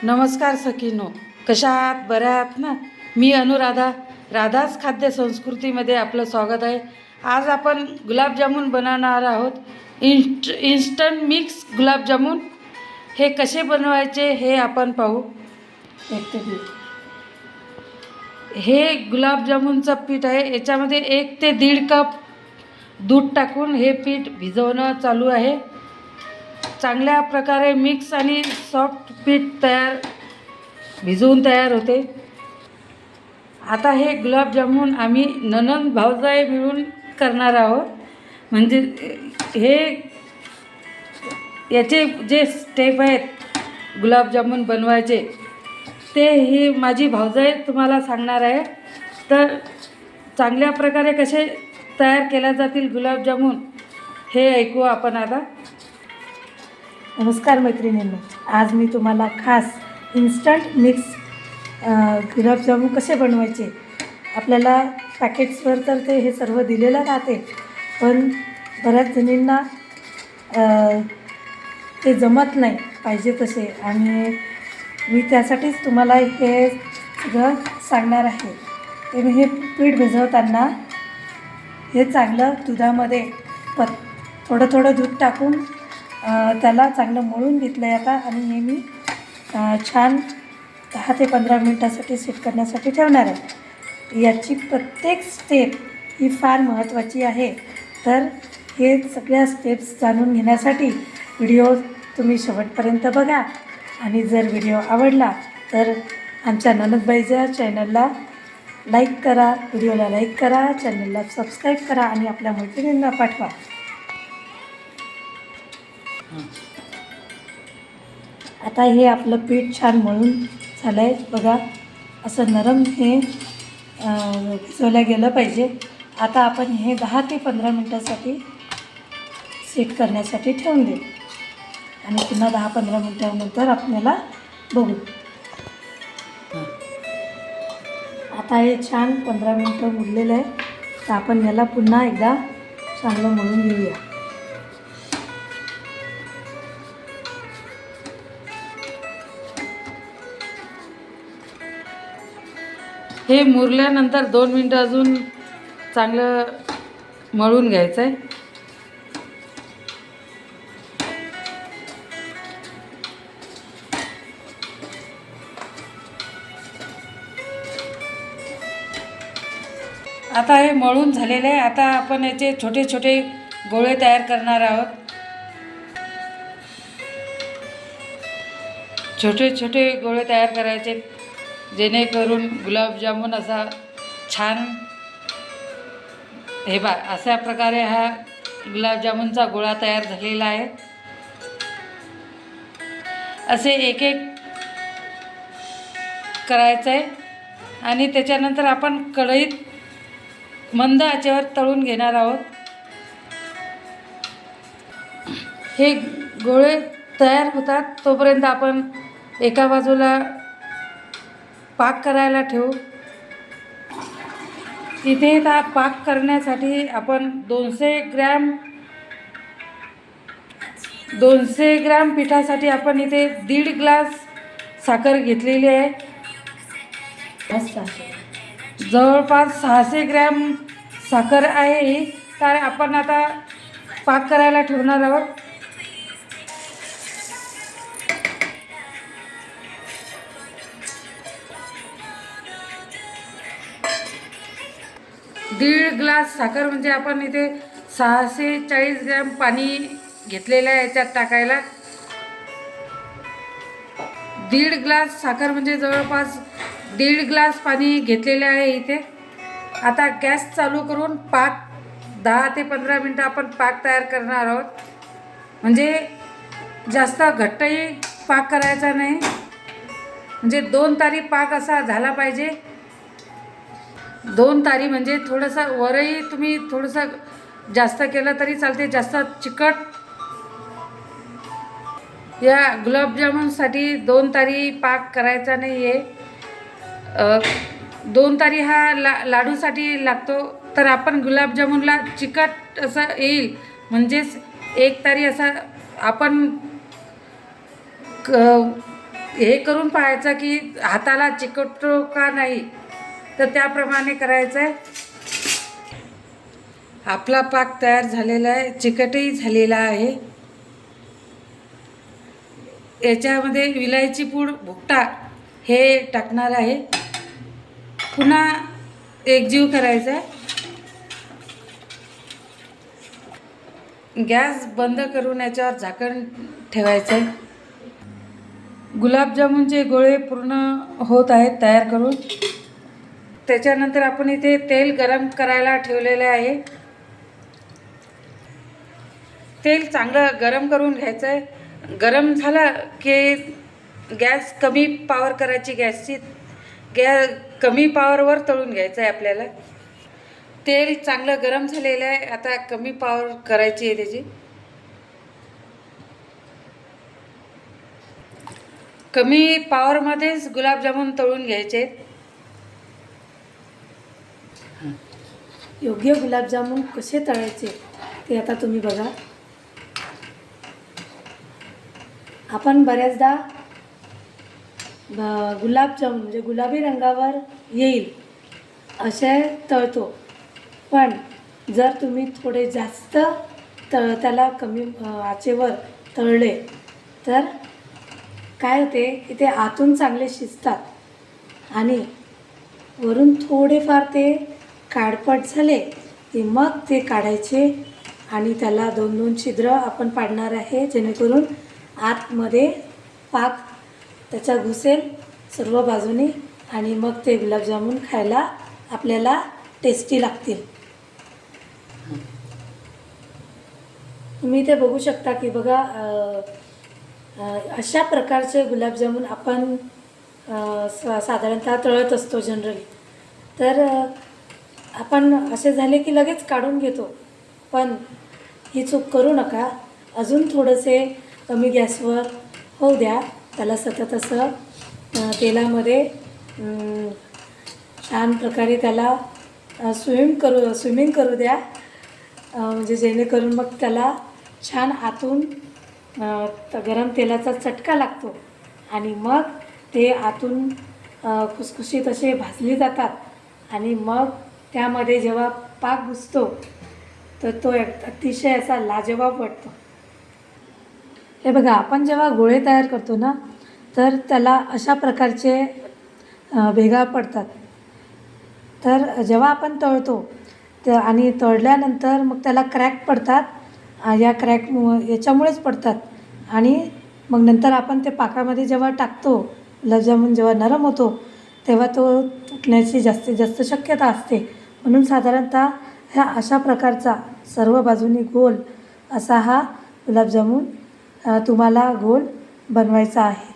नमस्कार सखीनो, कशा आहात? बऱ्या आहात ना? मी अनुराधा, राधाच खाद्य संस्कृतीमध्ये आपलं स्वागत आहे. आज आपण गुलाबजामुन बनवणार आहोत. Instant mix gulab jamun. हे कसे बनवायचे हे आपण पाहू. हे गुलाबजामुनचं पीठ आहे. याच्यामध्ये 1 ते 1.5 कप दूध टाकून हे पीठ भिजवणं चालू आहे. चांगल्या प्रकारे मिक्स आणि सॉफ्ट पीठ भिजवून तयार होते. आता हे गुलाबजामुन आम्ही नणंद भावजाई मिळून करणार आहोत. म्हणजे याचे जे स्टेप आहेत गुलाबजामुन बनवायचे ते ही माझी भावजाई तुम्हाला सांगणार आहे. तर चांगल्या प्रकारे कसे तयार केल्या जातील गुलाबजामुन हे ऐकू आपण आता. नमस्कार मैत्रिणींनो, आज मी तुम्हाला खास इन्स्टंट मिक्स गुलाबजामुन कसे बनवायचे. आपल्याला पॅकेट्सवर तर हे सर्व दिलेलं राहते, पण बऱ्याच जणींना ते जमत नाही पाहिजे तसे, आणि मी त्यासाठीच तुम्हाला हे सगळं सांगणार आहे. ते मी हे पीठ भिजवताना हे चांगलं दुधामध्ये थोडं थोडं दूध टाकून त्याला चांगलं मळून घेतलं आहे आता, आणि हे मी छान 10 ते 15 मिनटासाठी सेट करण्यासाठी ठेवणार आहे. याची प्रत्येक स्टेप ही फार महत्त्वाची आहे. तर हे सगळ्या स्टेप्स जाणून घेण्यासाठी व्हिडिओ तुम्ही शेवटपर्यंत बघा. आणि जर व्हिडिओ आवडला तर आमच्या ननदबाईच्या चॅनलला लाईक करा, व्हिडिओला लाईक करा, चॅनलला सबस्क्राईब करा आणि आपल्या मैत्रिणींना पाठवा. आता हे आपलं पीठ छान मळून झालं आहे बघा. असं नरम हे भिजवलं गेलं पाहिजे. आता आपण हे 10 ते 15 मिनटासाठी सेट करण्यासाठी ठेवून देऊ, आणि पुन्हा 10-15 मिनटानंतर आपल्याला बघू. आता हे छान 15 मिनटं मुरलेलं आहे. तर आपण याला पुन्हा एकदा चांगलं मळून घेऊया. हे मुरल्यानंतर 2 मिनटं अजून चांगलं मळून घ्यायचं आहे. आता हे मळून झालेलं आहे. आता आपण याचे छोटे छोटे गोळे तयार करणार आहोत. छोटे छोटे गोळे तयार करायचे, जेणेकरून गुलाबजामुन असा छान अशा प्रकारे हा गुलाबजामुनचा गोळा तयार झालेला आहे. असे एक एक करायचं आहे, आणि त्याच्यानंतर आपण कढईत मंद आचेवर तळून घेणार आहोत. हे गोळे तयार होतात तोपर्यंत आपण एका बाजूला पाक करायला ठेवू. इथे हा पाक करण्यासाठी आपण 200 ग्रॅम पिठासाठी आपण इथे 1.5 ग्लास साखर घेतलेली आहे. जवळपास 600 ग्रॅम साखर आहे ही. तर आपण आता पाक करायला ठेवणार आहोत. दीड ग्लास साखर म्हणजे आपण इथे 640 ग्रॅम पाणी घेतलेलं आहे याच्यात टाकायला. 1.5 ग्लास साखर म्हणजे जवळपास 1.5 ग्लास पाणी घेतलेले आहे इथे. आता गॅस चालू करून 10 ते 15 मिनटं आपण पाक तयार करणार आहोत. म्हणजे जास्त घट्टही पाक करायचा नाही, म्हणजे 2 तारी पाक असा झाला पाहिजे. 2 तारी म्हणजे थोडंसं वरही तुम्ही थोडंसं जास्त केलं तरी चालते. जास्त चिकट या गुलाबजामुनसाठी 2 तारी पाक करायचा नाही आहे. 2 तारी हा लाडूसाठी लागतो. तर आपण गुलाबजामुनला चिकट असं येईल, म्हणजेच 1 तारी असा आपण हे करून पाहायचं की हाताला चिकटतो का नाही, तर त्याप्रमाणे करायचं आहे. आपला पाक तयार झालेला आहे, चिकटही झालेला आहे. याच्यामध्ये विलायची पूड, भुकटा हे टाकणार आहे. पुन्हा एकजीव करायचा आहे. गॅस बंद करून याच्यावर झाकण ठेवायचं आहे. गुलाबजामुनचे गोळे पूर्ण होत आहेत तयार करून. त्याच्यानंतर आपण इथे तेल गरम करायला ठेवलेले आहे. तेल चांगलं गरम करून घ्यायचं आहे. गरम झालं की गॅस कमी पॉवर करायची, कमी पॉवरवर तळून घ्यायचं आहे आपल्याला. तेल चांगलं गरम झालेलं आहे. आता कमी पॉवर करायची आहे त्याची. कमी पॉवरमध्येच गुलाबजामुन तळून घ्यायचे आहेत. योग्य गुलाबजामुन कसे तळायचे ते आता तुम्ही बघा. आपण बऱ्याचदा गुलाबजामुन म्हणजे गुलाबी रंगावर येईल असे तळतो, पण जर तुम्ही थोडे जास्त त्याला कमी आचेवर तळले तर काय होते की ते आतून चांगले शिजतात आणि वरून थोडेफार ते काळपट झाले की मग ते काढायचे आणि त्याला 2-2 छिद्र आपण पाडणार आहे, जेणेकरून आतमध्ये पाक त्याच्या घुसेल सर्व बाजूनी आणि मग ते गुलाबजामुन खायला आपल्याला टेस्टी लागतील. तुम्ही ते बघू शकता की बघा, अशा प्रकारचे गुलाबजामुन आपण साधारणतः तळत असतो जनरली. तर आपण असे झाले की लगेच काढून घेतो, पण ही चूक करू नका. अजून थोडेसे कमी गॅसवर होऊ द्या. त्याला सतत असं तेलामध्ये छान प्रकारे त्याला स्विमिंग करू द्या, म्हणजे जेणेकरून मग त्याला छान आतून गरम तेलाचा चटका लागतो आणि मग ते आतून खुसखुशीत असे भाजले जातात आणि मग त्यामध्ये जेव्हा पाक घुसतो तर तो अतिशय असा लाजवाब वाटतो. हे बघा, आपण जेव्हा गोळे तयार करतो ना, तर त्याला अशा प्रकारचे भेगा पडतात. तर जेव्हा आपण तळतो आणि तळल्यानंतर मग त्याला क्रॅक पडतात. या याच्यामुळेच पडतात आणि मग नंतर आपण ते पाकामध्ये जेव्हा टाकतो, गुलाबजामुन जेव्हा नरम होतो तेव्हा तो तुटण्याची जास्तीत जास्त शक्यता असते. म्हणून साधारणतः ह्या अशा प्रकारचा सर्व बाजूनी गोल असा हा गुलाबजामुन तुम्हाला गोल बनवायचा आहे.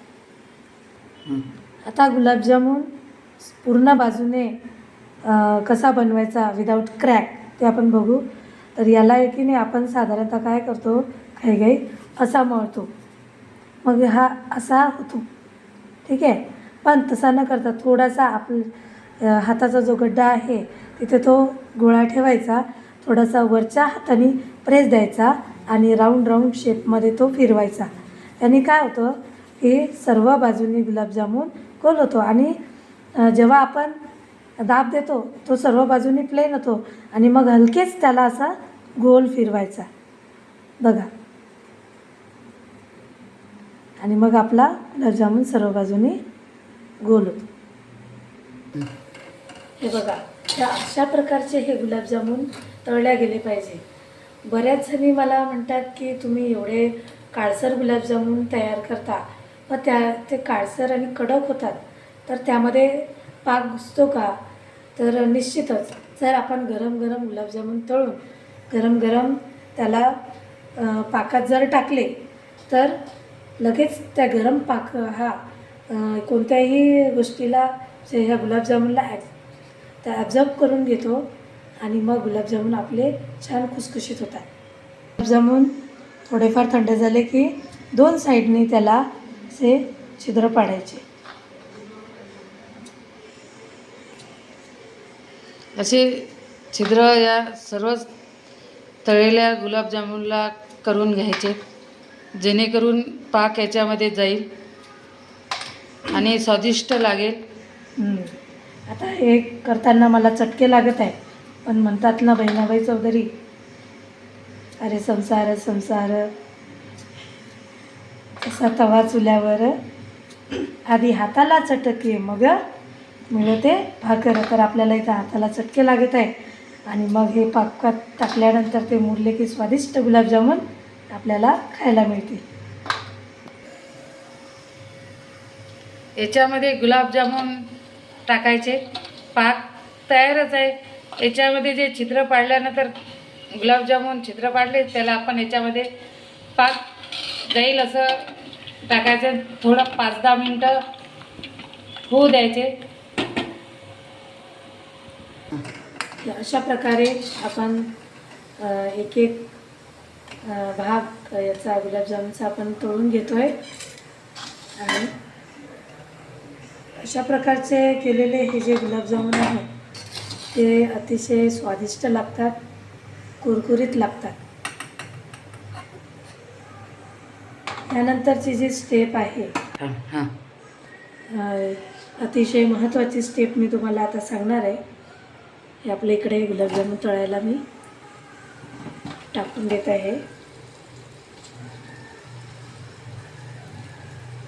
आता गुलाबजामुन पूर्ण बाजूने कसा बनवायचा विदाऊट क्रॅक ते आपण बघू. तर याला एकीने आपण साधारणतः काय करतो, घाई असा मळतो, मग हा असा होतो, ठीक आहे. पण तसा न करता थोडासा हाताचा जो गड्डा आहे तिथे तो गोळा ठेवायचा, थोडासा वरच्या हाताने प्रेस द्यायचा आणि राऊंड शेपमध्ये तो फिरवायचा. त्याने काय होतं की सर्व बाजूनी गुलाबजामुन गोल होतो आणि जेव्हा आपण दाब देतो तो सर्व बाजूनी प्लेन होतो आणि मग हलकेच त्याला असा गोल फिरवायचा बघा, आणि मग आपला गुलाबजामुन सर्व बाजूनी गोल होतो. हे बघा, त्या अशा प्रकारचे हे गुलाबजामुन तळल्या गेले पाहिजे. बऱ्याच जणी मला म्हणतात की तुम्ही एवढे काळसर गुलाबजामुन तयार करता, मग ते काळसर आणि कडक होतात, तर त्यामध्ये पाक घुसतो का? तर निश्चितच जर आपण गरम गुलाबजामुन तळून गरम त्याला पाकात जर टाकले तर लगेच त्या गरम पाक हा कोणत्याही गोष्टीला ह्या गुलाबजामुनला ॲब्झॉर्ब करून घेतो आणि मग गुलाबजामुन आपले छान खुसखुशीत होतात. गुलाबजामुन थोडेफार थंड झाले की 2 साईडनी त्याला असे छिद्र पाडायचे. असे छिद्र या सर्व तळलेल्या गुलाबजामुनला करून घ्यायचे, जेणेकरून पाक याच्यामध्ये जाईल. आणि स्वादिष्ट लागेल. आता हे करताना मला चटके लागत आहे, पण म्हणतात ना बहिणाबाई चौधरी, अरे संसार संसार, असा तवा चुल्यावर, आधी हाताला चटके मग मिळते भाकर. तर आपल्याला इथं हाताला चटके लागत आहे आणि मग हे पाकात टाकल्यानंतर ते मुरले की स्वादिष्ट गुलाबजामुन आपल्याला खायला मिळते. याच्यामध्ये गुलाबजामुन टाकायचे, पाक तयारच आहे. याच्यामध्ये जे छिद्र पाडल्यानंतर गुलाबजामुन छिद्र पाडले त्याला आपण याच्यामध्ये पाक जाईल असं टाकायचं. थोडं 5-10 मिनटं होऊ द्यायचे. अशा प्रकारे आपण एक एक भाग याचा गुलाबजामुनचा आपण तळून घेतो आहे आणि अशा प्रकारचे केलेले हे जे गुलाबजामुन आहेत ते अतिशय स्वादिष्ट लागतात, कुरकुरीत लागतात. यानंतरची जी स्टेप आहे, अतिशय महत्त्वाची स्टेप मी तुम्हाला आता सांगणार आहे. हे आपल्या इकडे गुलाबजामुन तळायला मी टाकून देत आहे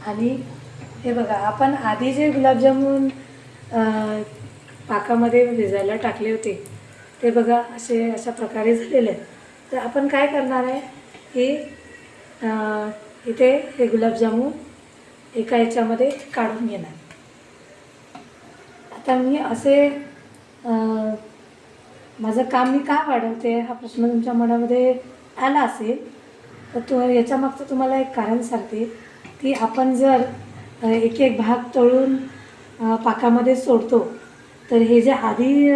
आणि हे बघा, आपण आधी जे गुलाबजामुन पाकामध्ये भिजायला टाकले होते ते बघा अशा प्रकारे झालेले आहेत. तर आपण काय करणार आहे, हे इथे हे गुलाबजामुन एका याच्यामध्ये काढून घेणार. आता मी असे माझं काम मी का वाढवते हा प्रश्न तुमच्या मनामध्ये आला असेल, तर याच्यामागचं तुम्हाला एक कारण सांगते की आपण जर एक एक भाग तळून पाकामध्ये सोडतो तर हे जे आधी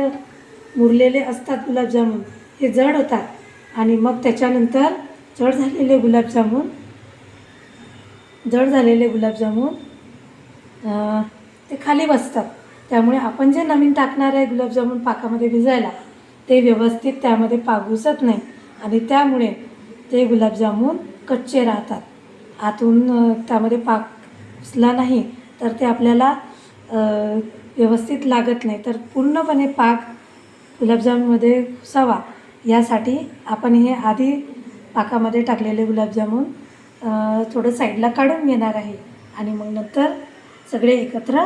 मुरलेले असतात गुलाबजामुन हे जड होतात आणि मग त्याच्यानंतर जड झालेले गुलाबजामुन ते खाली बसतात. त्यामुळे आपण जे नवीन टाकणार आहे गुलाबजामुन पाकामध्ये भिजायला ते व्यवस्थित त्यामध्ये पाक घुसत नाही आणि त्यामुळे ते गुलाबजामुन कच्चे राहतात. आतून त्यामध्ये पाक घुसला नाही तर ते आपल्याला व्यवस्थित लागत नाही. तर पूर्णपणे पाक गुलाबजामुनमध्ये घुसावा यासाठी आपण हे आधी पाकामध्ये टाकलेले गुलाबजामुन थोडं साईडला काढून घेणार आहे आणि मग नंतर सगळे एकत्र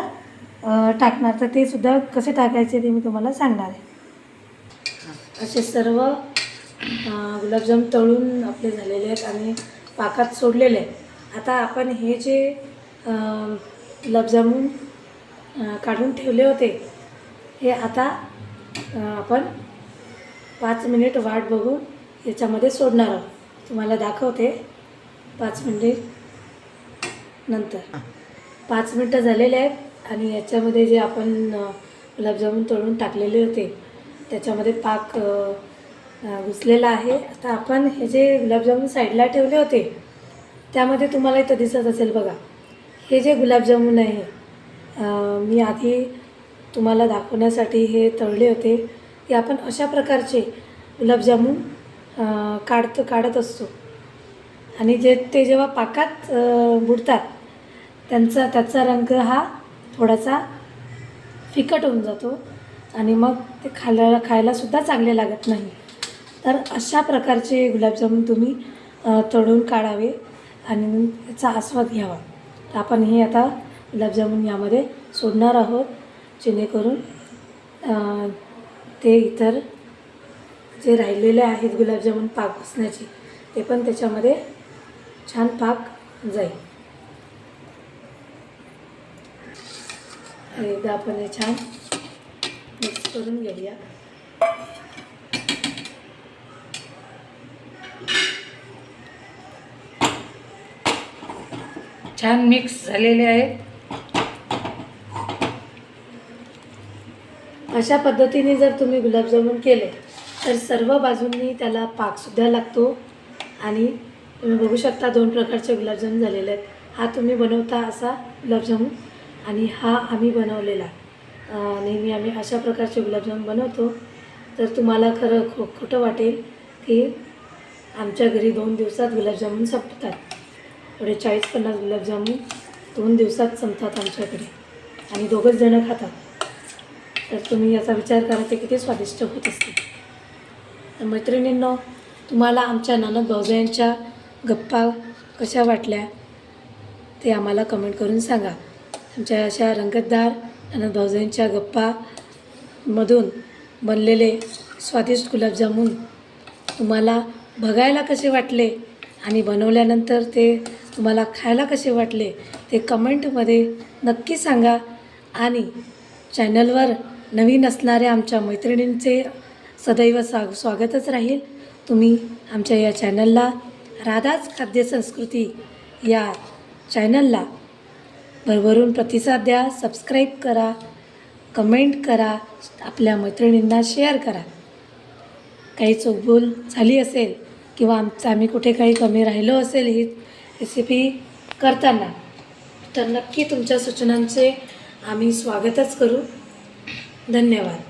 टाकणार. तर ते सुद्धा कसे टाकायचे ते मी तुम्हाला सांगणार आहे. असे सर्व गुलाबजाम तळून आपले झालेले आहेत आणि पाकात सोडलेले आहेत. आता आपण हे जे गुलाबजामुन काढून ठेवले होते हे आता आपण 5 मिनिट वाट बघून याच्यामध्ये सोडणार आहोत. तुम्हाला दाखवते 5 मिनिट नंतर. 5 मिनटं झालेले आहेत आणि याच्यामध्ये जे आपण गुलाबजामुन तळून टाकलेले होते त्याच्यामध्ये पाक घुसलेला आहे. आता आपण हे जे गुलाबजामुन साईडला ठेवले होते त्यामध्ये तुम्हाला इथं दिसत असेल बघा, हे जे गुलाबजामुन आहे मी आधी तुम्हाला दाखवण्यासाठी हे तळले होते. ते आपण अशा प्रकारचे गुलाबजामुन काढत असतो आणि ते जेव्हा पाकात बुडतात त्याचा रंग हा थोडासा फिकट होऊन जातो आणि मग ते खायलासुद्धा चांगले लागत नाही. तर अशा प्रकारचे गुलाबजामुन तुम्ही तळून काढावे आणि त्याचा आस्वाद घ्यावा. तर आपण हे आता गुलाबजामुन यामध्ये सोडणार आहोत जेणेकरून ते इतर जे राहिलेले आहेत गुलाबजामुन पाक बसण्याचे ते पण त्याच्यामध्ये छान पाक जाईल. एकदा आपण हे छान मिक्स करून घेऊया. छान मिक्स झालेले आहेत. अशा पद्धतीने जर तुम्ही गुलाबजामुन केले तर सर्व बाजूंनी त्याला पाकसुद्धा लागतो आणि तुम्ही बघू शकता 2 प्रकारचे गुलाबजामुन झालेले आहेत. हा तुम्ही बनवता असा गुलाबजामुन आणि हा आम्ही बनवलेला. नेहमी आम्ही अशा प्रकारचे गुलाबजामुन बनवतो. तर तुम्हाला खरं खोटं वाटेल की आमच्या घरी 2 दिवसात गुलाबजामुन संपतात. एवढे 40-50 गुलाबजामुन 2 दिवसात संपतात आमच्याकडे आणि 2घंच जणं खातात. तर तुम्ही याचा विचार करा ते किती स्वादिष्ट होत असतील. तर मैत्रिणींनो, तुम्हाला आमच्या ननद भाऊजाईंच्या गप्पा कशा वाटल्या ते आम्हाला कमेंट करून सांगा. आमच्या अशा रंगतदार ननद भाऊजाईंच्या गप्पामधून बनलेले स्वादिष्ट गुलाबजामुन तुम्हाला बघायला कसे वाटले आणि बनवल्यानंतर ते तुम्हाला खायला कसे वाटले ते कमेंटमध्ये नक्की सांगा. आणि चॅनलवर नवीन असणाऱ्या आमच्या मैत्रिणींचे सदैव स्वागतच राहील. तुम्ही आमच्या या चॅनलला राधाच खाद्यसंस्कृती या चॅनलला भरभरून प्रतिसाद द्या, सबस्क्राईब करा, कमेंट करा, आपल्या मैत्रिणींना शेअर करा. काही चूकभूल झाली असेल किंवा आम्ही कुठे काही कमी राहिलो असेल ही रेसिपी करताना तर नक्की तुमच्या सूचनांचे आम्ही स्वागतच करू. धन्यवाद.